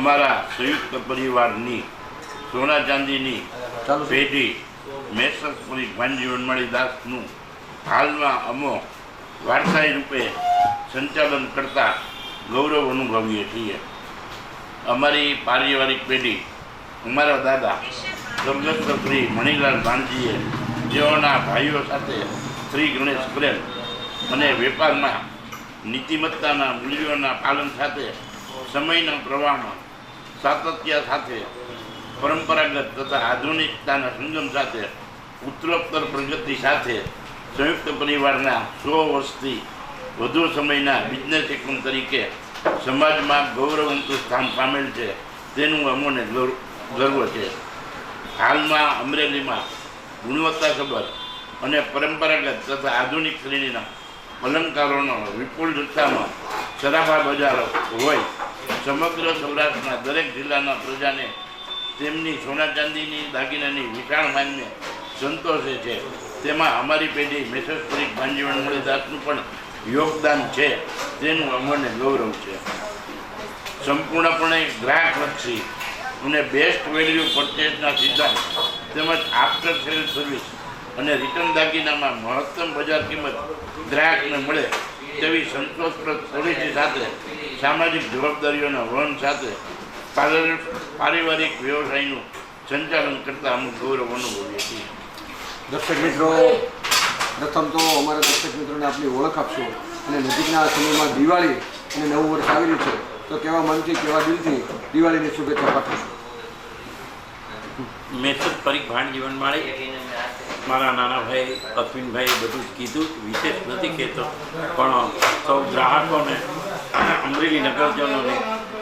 અમારા સંયુક્ત પરિવારની સોના ચાંદીની પેઢી મેસરપુરી ભાનજી વનમાળી દાસનું હાલમાં અમો વારસાઈ રૂપે સંચાલન કરતા ગૌરવ અનુભવીએ છીએ. અમારી પારિવારિક પેઢી અમારા દાદા સ્વર્ગસ્થ શ્રી મણિલાલ ભાણજીએ જેઓના ભાઈઓ સાથે શ્રી ગણેશ કરેલ અને વેપારમાં નીતિમત્તાના મૂલ્યોના પાલન સાથે સમયના પ્રવાહમાં સાતત્ય સાથે પરંપરાગત તથા આધુનિકતાના સંગમ સાથે ઉત્તરોત્તર પ્રગતિ સાથે સંયુક્ત પરિવારના 100 વર્ષથી વધુ સમયના બિઝનેસ એકમ તરીકે સમાજમાં ગૌરવવંતું સ્થાન પામેલ છે તેનું અમોને ગર્વ છે. હાલમાં અમરેલીમાં ગુણવત્તાસભર અને પરંપરાગત તથા આધુનિક શ્રેણીના અલંકારોનો વિપુલ જથ્થામાં સરાફા બજારો હોય સમગ્ર સૌરાષ્ટ્રના દરેક જિલ્લાના પ્રજાને તેમની સોના ચાંદીની દાગીનાની વિશાળ માંગને સંતોષે છે. તેમાં અમારી પેઢી મેસરપુરી ભાનજી વનમાળી દાસનું પણ યોગદાન છે તેનું અમને ગૌરવ છે. સંપૂર્ણપણે ગ્રાહકલક્ષી અને બેસ્ટ વેલ્યુ પરચેસના સિદ્ધાંત તેમજ આફ્ટર સેલ સર્વિસ અને રિટર્ન દાગીનામાં મહત્તમ બજાર કિંમત ગ્રાહકને મળે તેવી સંતોષપ્રદ પોલિસી સાથે સામાજિક જવાબદારીઓના વહન સાથે પારિવારિક વ્યવસાયનું સંચાલન કરતા અમુક ગૌરવ અનુભવીએ છીએ. દર્શક મિત્રો, પ્રથમ તો અમારા દર્શક મિત્રોને આપની ઓળખ આપશો અને નજીકના સમયમાં દિવાળી અને નવું વર્ષ આવી રહ્યું છે તો કેવા મનથી કેવા દિલથી દિવાળીની શુભેચ્છા પાઠવશો? મેસરપુરી ભાણજી વનમાળી મારા નાના ભાઈ અશ્વિનભાઈ બધું જ કીધું, વિશેષ નથી કહેતો, પણ સૌ ગ્રાહકોને અમરેલી નગરજનોને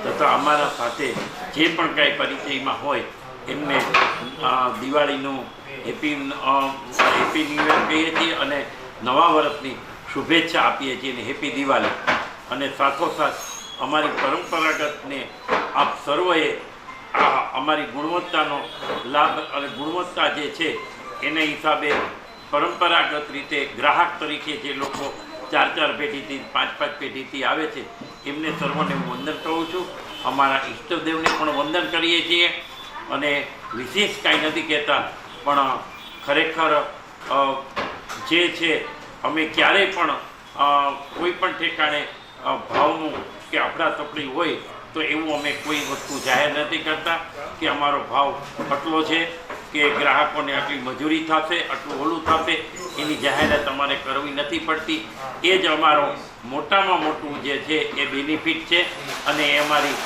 તથા અમારા સાથે જે પણ કાંઈ પરિચયમાં હોય એમને દિવાળીનું હેપી ન્યૂ યર કહીએ છીએ અને નવા વર્ષની શુભેચ્છા આપીએ છીએ અને હેપી દિવાળી. અને સાથોસાથ અમારી પરંપરાગતને આપ સર્વએ અમારી ગુણવત્તાનો લાભ અને ગુણવત્તા જે છે એને હિસાબે પરંપરાગત રીતે ગ્રાહક તરીકે જે લોકો 4 પેઢીથી 5 પેઢીથી આવે છે એમને સર્વને હું વંદન કરું છું. અમારા ઈષ્ટદેવને પણ વંદન કરીએ છીએ અને વિશેષ કાંઈ નથી કહેતા, પણ ખરેખર જે છે અમે ક્યારેય પણ કોઈ પણ ઠેકાણે ભાવનું કે અફડાતફડી હોય તો એવું અમે કોઈ વસ્તુ જાહેર નથી કરતા કે અમારો ભાવ આટલો છે કે ગ્રાહકોને આટલી મજૂરી થશે, આટલું ઓલું થશે, એની જાહેરાત અમારે કરવી નથી પડતી. એ જ અમારો મોટામાં મોટું જે છે એ બેનિફિટ છે અને એ અમારી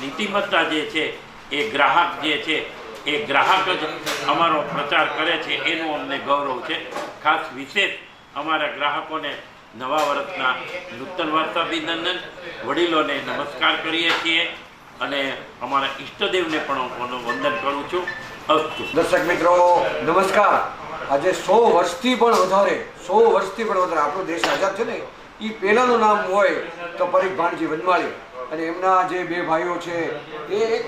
નીતિમત્તા જે છે એ ગ્રાહક જે છે એ ગ્રાહક જ અમારો પ્રચાર કરે છે એનું અમને ગૌરવ છે. ખાસ વિશેષ અમારા ગ્રાહકોને નવા વર્ષના નૂતન વર્ષાભિનંદન, વડીલોને નમસ્કાર કરીએ છીએ અને અમારા ઈષ્ટદેવને પણ વંદન કરું છું. અસ્તુ. દર્શક મિત્રો નમસ્કાર. આજે 100 વર્ષથી પણ વધારે આપણો દેશ આઝાદ છે ને એ પહેલાંનું નામ હોય તો પરીખ ભાણજી વનમાળી અને એમના જે 2 ભાઈઓ છે એ એક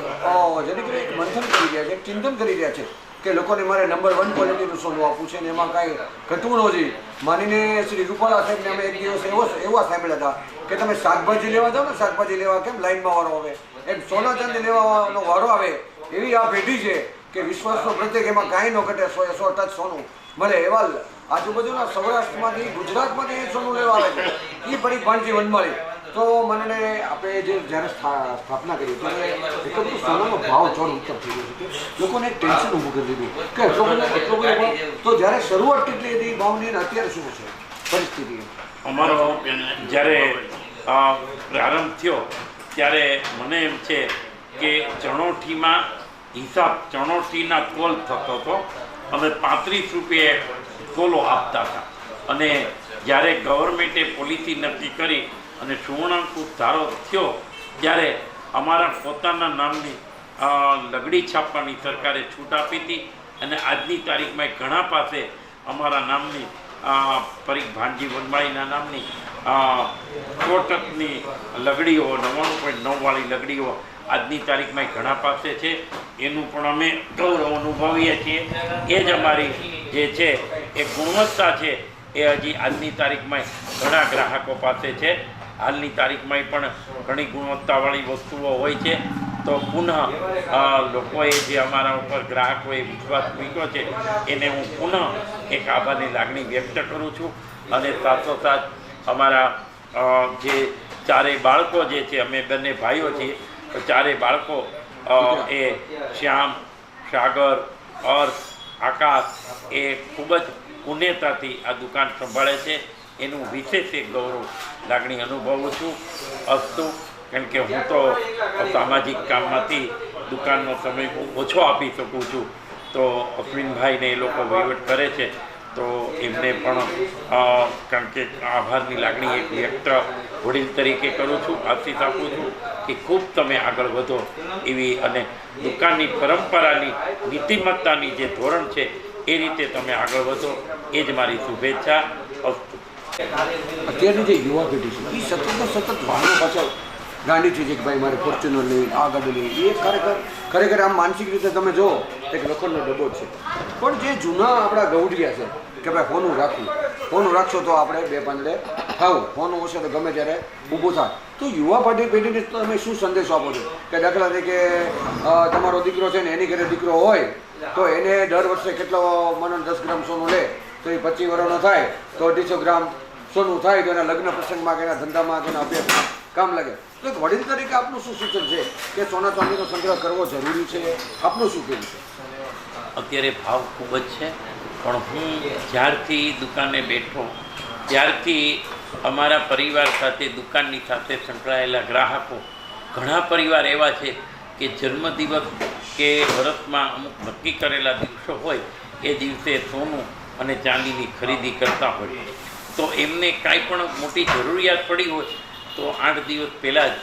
મંથન કરી રહ્યા છે, એક ચિંતન કરી રહ્યા છે કે લોકોને મારે નંબર 1 ક્વોલિટીનું સોનું આપવું છે ને એમાં કાંઈ ઘટવું ન જોઈએ. માનીને શ્રી રૂપાલા સાહેબને અમે એક દિવસ એવા સાંભળ્યા હતા કે તમે શાકભાજી લેવા જાઓ ને, શાકભાજી લેવા કેમ લાઈનમાં વારો આવે એમ સોના ચાંદી લેવાનો વારો આવે એવી આ પેઢી છે કે વિશ્વાસનો પ્રત્યેક એમાં કાંઈ ન ઘટે, 100 ટચ સોનું મળે. એવા આજુબાજુના સૌરાષ્ટ્રમાંથી ગુજરાતમાંથી સોનું લેવા આવે છે એ પરીખ ભાણજી વનમાળી. તો મને આપણે જ્યારે સ્થાપના કરી ત્યારે એટલો બધો સોનાનો ભાવ ચડ ઉત્તર થઈ ગયો છે કે લોકોને ટેન્શન ઊભું કરી દીધું કે એટલો બધો ભાવ. તો જ્યારે શરૂઆત કેટલી હતી ભાવની અને અત્યારે શું છે પરિસ્થિતિ? અમારો જ્યારે પ્રારંભ થયો ત્યારે મને એમ છે કે ચણોઠીમાં હિસાબ ચણોઠીના તોલ થતો હતો. અમે 35 રૂપિયે તોલો આપતા હતા અને જ્યારે ગવર્મેન્ટે પોલિસી નક્કી કરી અને સુવર્ણાંકુશ ધારો થયો ત્યારે અમારા પોતાના નામની લગડી છાપવાની સરકારે છૂટ આપી હતી અને આજની તારીખમાં ઘણા પાસે અમારા નામની પરીખ ભાણજી વનમાળીના નામની કોટકની લગડીઓ 99.9 વાળી લગડીઓ આજની તારીખમાં ઘણા પાસે છે. એનું પણ અમે ગૌરવ અનુભવીએ છીએ. એ જ અમારી જે છે એ ગુણવત્તા છે એ હજી આજની તારીખમાં ઘણા ગ્રાહકો પાસે છે. હાલની તારીખમાં પણ ઘણી ગુણવત્તાવાળી વસ્તુઓ હોય છે તો પુનઃ લોકોએ જે અમારા ઉપર ગ્રાહકોએ વિશ્વાસ મૂક્યો છે એને હું પુનઃ એક આભારની લાગણી વ્યક્ત કરું છું. અને સાથોસાથ અમારા જે ચારેય બાળકો જે છે, અમે બંને ભાઈઓ છીએ, તો ચારેય બાળકો એ શ્યામ, સાગર, અર્થ, આકાશ એ ખૂબ જ પુણ્યતાથી આ દુકાન સંભાળે છે. એનું વિશેષ એક ગૌરવ લાગણી અનુભવું છું. અસ્તુ, કારણ કે હું તો સામાજિક કામમાંથી દુકાનનો સમય ઓછો આપી શકું છું, તો અશ્વિનભાઈને એ લોકો વહીવટ કરે છે, તો એમને પણ કારણ કે આભારની લાગણી એક વ્યક્ત વડીલ તરીકે કરું છું, આશીષ આપું છું કે ખૂબ તમે આગળ વધો એવી, અને દુકાનની પરંપરાની નીતિમત્તાની જે ધોરણ છે એ રીતે તમે આગળ વધો, એ જ મારી શુભેચ્છા. અસ્તુ. અત્યારની જે યુવા પેઢી છે એ સતત વાહનો પાછળ ગાંડી છે કે ભાઈ મારે ફોર્ચ્યુનર લઈ, આ ગાડી લઈ, એ ખરેખર આમ માનસિક રીતે તમે જુઓ તો એક લોખંડનો ડબ્બો છે. પણ જે જૂના આપણા ગૌડિયા છે કે ભાઈ હોનું રાખવું, હોનું રાખશો તો આપણે બે પાંદડે ખાવું, હોનું હશે તો ગમે ત્યારે ઊભું થાય. તો યુવા પેઢીને તમે શું સંદેશો આપો છો કે દાખલા તરીકે તમારો દીકરો છે ને એની ઘરે દીકરો હોય તો એને દર વર્ષે કેટલો મને 10 ગ્રામ સોનું લે, તો એ 25 વર્ષનો થાય તો 250 ગ્રામ સોનું થાય, તો એના લગ્ન પ્રસંગમાં કે એના ધંધામાં કે એના અભ્યાસમાં કામ લાગે. તો એક વડીલ તરીકે આપનું શું સૂચન છે કે સોના ચાંદીનો સંગ્રહ કરવો જરૂરી છે? આપનું શું કહેવું છે? અત્યારે ભાવ ખૂબ જ છે, પણ હું જ્યારથી દુકાને બેઠો ત્યારથી અમારા પરિવાર સાથે, દુકાનની સાથે સંકળાયેલા ગ્રાહકો, ઘણા પરિવાર એવા છે કે જન્મદિવસ કે વર્ષમાં અમુક નક્કી કરેલા દિવસો હોય એ દિવસે સોનું અને ચાંદીની ખરીદી કરતા હોય. તો એમને કાંઈ પણ મોટી જરૂરિયાત પડી હોય તો 8 દિવસ પહેલાં જ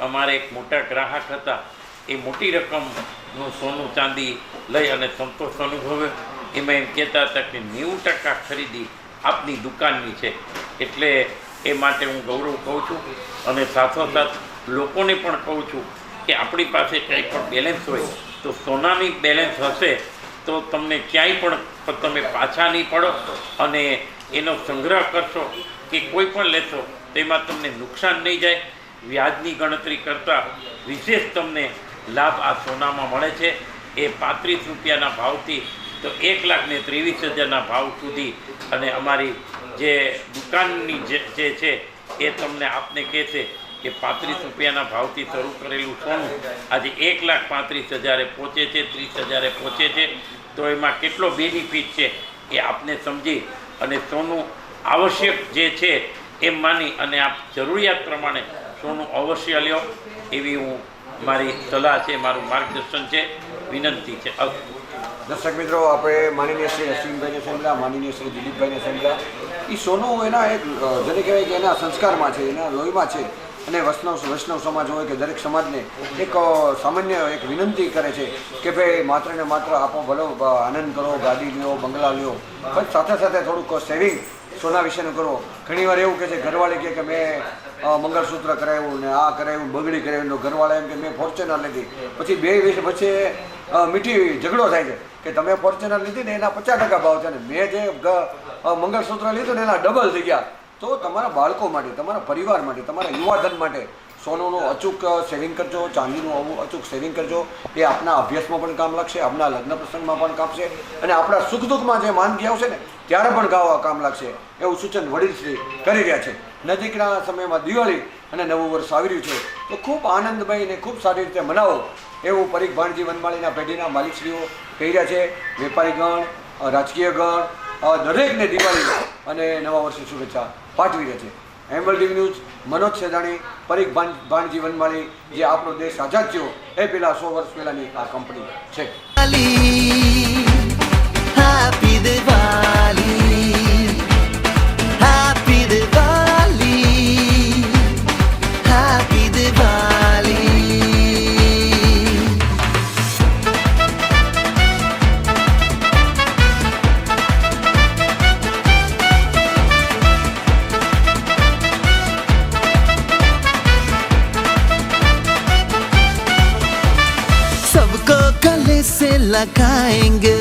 અમારે એક મોટા ગ્રાહક હતા, એ મોટી રકમનું સોનું ચાંદી લઈ અને સંતોષ અનુભવે. એમાં એમ કહેતા હતા કે 90% ખરીદી આપની દુકાનની છે. એટલે એ માટે હું ગૌરવ કહું છું, અને સાથોસાથ લોકોને પણ કહું છું કે આપણી પાસે કંઈ પણ બેલેન્સ હોય તો સોનાની બેલેન્સ હશે તો તમને ક્યાંય પણ તમે પાછા નહીં પડો, અને એનો સંગ્રહ કરશો કે કોઈ પણ લેશો તેમાં તમને નુકસાન નહીં જાય. વ્યાજની ગણતરી કરતાં વિશેષ તમને લાભ આ સોનામાં મળે છે. એ 35 રૂપિયાના ભાવથી તો 1,23,000ના ભાવ સુધી, અને અમારી જે દુકાનની જે છે એ તમને આપને કહેશે કે 35 રૂપિયાના ભાવથી શરૂ કરેલું સોનું આજે 1,35,000 પહોંચે છે, 30,000 પહોંચે છે. તો એમાં કેટલો બેનિફિટ છે એ આપને સમજી અને સોનું આવશ્યક જે છે એમ માની અને આપ જરૂરિયાત પ્રમાણે સોનું અવશ્ય લ્યો, એવી હું મારી સલાહ છે, મારું માર્ગદર્શન છે, વિનંતી છે. દર્શક મિત્રો, આપણે માનનીય શ્રી અશ્વિનભાઈને સાંભળ્યા, માનનીય શ્રી દિલીપભાઈને સાંભળ્યા. એ સોનું એના એક જેને કહેવાય કે એના સંસ્કારમાં છે, એના લોહીમાં છે. અને વૈષ્ણવ સમાજ હોય કે દરેક સમાજને એક સામાન્ય એક વિનંતી કરે છે કે ભાઈ માત્ર ને માત્ર આપો ભલો આનંદ કરો, ગાડી લ્યો, બંગલા લ્યો, પણ સાથે સાથે થોડુંક સેવિંગ સોના વિશેનું કરો. ઘણીવાર એવું કહે છે ઘરવાળી કે મેં મંગળસૂત્ર કરાવ્યું ને આ કરાવ્યું, બગડી કરાવ્યું, તો ઘરવાળા એમ કે મેં ફોર્ચ્યુનર લીધી. પછી 2 વર્ષ વચ્ચે મીઠી ઝઘડો થાય છે કે તમે ફોર્ચ્યુનર લીધી ને એના 50% ભાવ છે ને મેં જે મંગળસૂત્ર લીધું ને એના ડબલ થઈ ગયા. તો તમારા બાળકો માટે, તમારા પરિવાર માટે, તમારા યુવાધન માટે સોનાનું અચૂક સેવિંગ કરજો, ચાંદીનું અચૂક સેવિંગ કરજો. એ આપના અભ્યાસમાં પણ કામ લાગશે, આપના લગ્ન પ્રસંગમાં પણ કામ છે, અને આપણા સુખ દુઃખમાં જે માંદગી આવશે ને ત્યારે પણ કામ લાગશે. એવું સૂચન વડીલશ્રી કરી રહ્યા છે. નજીકના સમયમાં દિવાળી અને નવું વર્ષ આવી રહ્યું છે, તો ખૂબ આનંદમય અને ખૂબ સારી રીતે મનાવો એવું પરીખ ભાણજી વનમાળીના પેઢીના માલિકશ્રીઓ કહી રહ્યા છે. વેપારીગણ, રાજકીય ગણ દરેકને દિવાળી અને નવા વર્ષની શુભેચ્છા પાઠવી રહ્યા છે. એમ્બલ ટીવી ન્યૂઝ, મનોજ સેદાણી, પરીખ ભાણજી વનમાળી, જે આપણો દેશ આઝાદ થયો એ પહેલાં 100 વર્ષ પહેલાંની આ કંપની છે. Happy Diwali, Happy Diwali, Happy Diwali. सबको गले से लगाएंगे